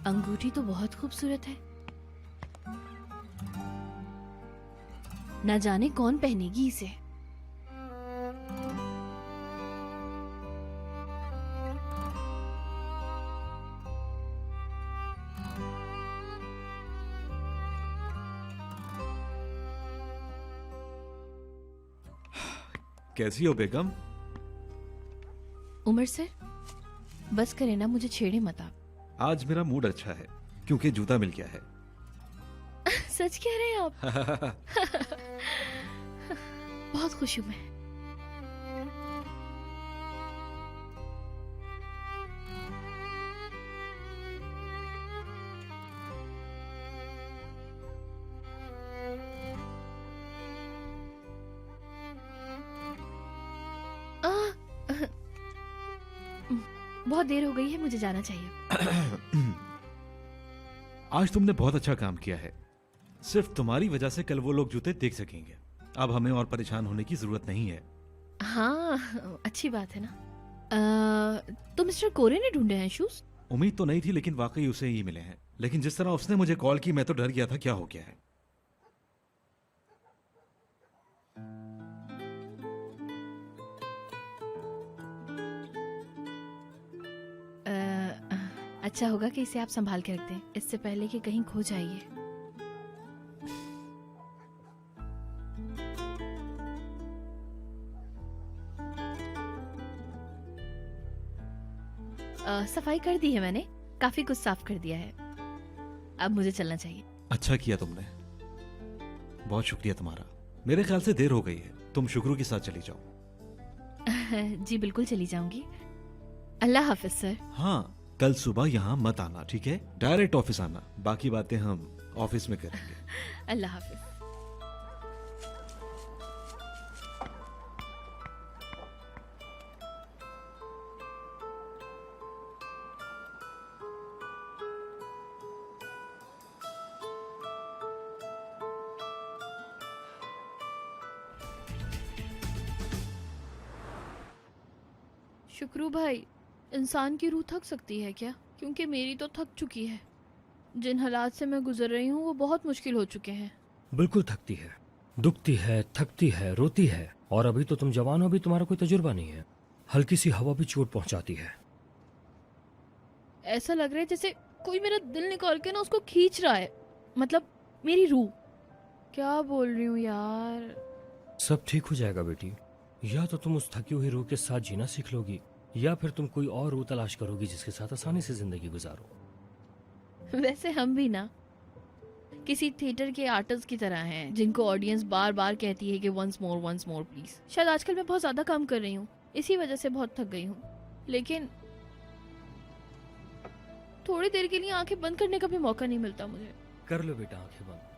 अंगूठी तो बहुत खूबसूरत है, न जाने कौन पहनेगी इसे। कैसी हो बेगम? उमर सर, बस करें ना, मुझे छेड़े मत आप। आज मेरा मूड अच्छा है क्योंकि जूता मिल गया है। सच कह रहे हैं आप? बहुत खुश हूं मैं। बहुत देर हो गई है, मुझे जाना चाहिए। आज तुमने बहुत अच्छा काम किया है। सिर्फ तुम्हारी वजह से कल वो लोग जूते देख सकेंगे। अब हमें और परेशान होने की जरूरत नहीं है। हाँ, अच्छी बात है ना। तो मिस्टर कोरे ने ढूंढे हैं शूज? उम्मीद तो नहीं थी, लेकिन वाकई उसे ही मिले हैं। लेकिन जिस तरह उसने मुझे कॉल की, मैं तो डर गया था क्या हो गया है। अच्छा होगा कि इसे आप संभाल के रख दें, इससे पहले कि कहीं खो जाइए। सफाई कर दी है मैंने, काफी कुछ साफ कर दिया है। अब मुझे चलना चाहिए। अच्छा किया तुमने, बहुत शुक्रिया तुम्हारा। मेरे ख्याल से देर हो गई है, तुम शुक्रू के साथ चली जाओ। जी बिल्कुल, चली जाऊंगी। अल्लाह हाफिज सर। हाँ, कल सुबह यहाँ मत आना, ठीक है? डायरेक्ट ऑफिस आना, बाकी बातें हम ऑफिस में करेंगे। अल्लाह हाफिज। शुक्रू भाई, इंसान की रूह थक सकती है क्या? क्योंकि मेरी तो थक चुकी है। जिन हालात से मैं गुजर रही हूँ वो बहुत मुश्किल हो चुके हैं। बिल्कुल थकती है, दुखती है, थकती है, रोती है। और अभी तो तुम जवान हो, अभी तुम्हारा कोई तजुर्बा नहीं है। हल्की सी हवा भी चोट पहुंचाती है। ऐसा लग रहा है जैसे कोई मेरा दिल निकाल के ना उसको खींच रहा है, मतलब मेरी रूह। क्या बोल रही हूँ यार। सब ठीक हो जाएगा बेटी। या तो तुम उस थकी हुई रूह के साथ जीना सीख लोगी, या फिर तुम कोई और रूह तलाश करोगी जिसके साथ आसानी से जिंदगी गुजारो। वैसे हम भी ना किसी थिएटर के आर्टिस्ट की तरह हैं जिनको ऑडियंस बार बार कहती है कि वंस मोर प्लीज। शायद आजकल मैं बहुत ज्यादा काम कर रही हूँ, इसी वजह से बहुत थक गई हूँ। लेकिन थोड़ी देर के लिए आंखें बंद करने का भी मौका नहीं मिलता मुझे। कर लो बेटा आंखें बंद।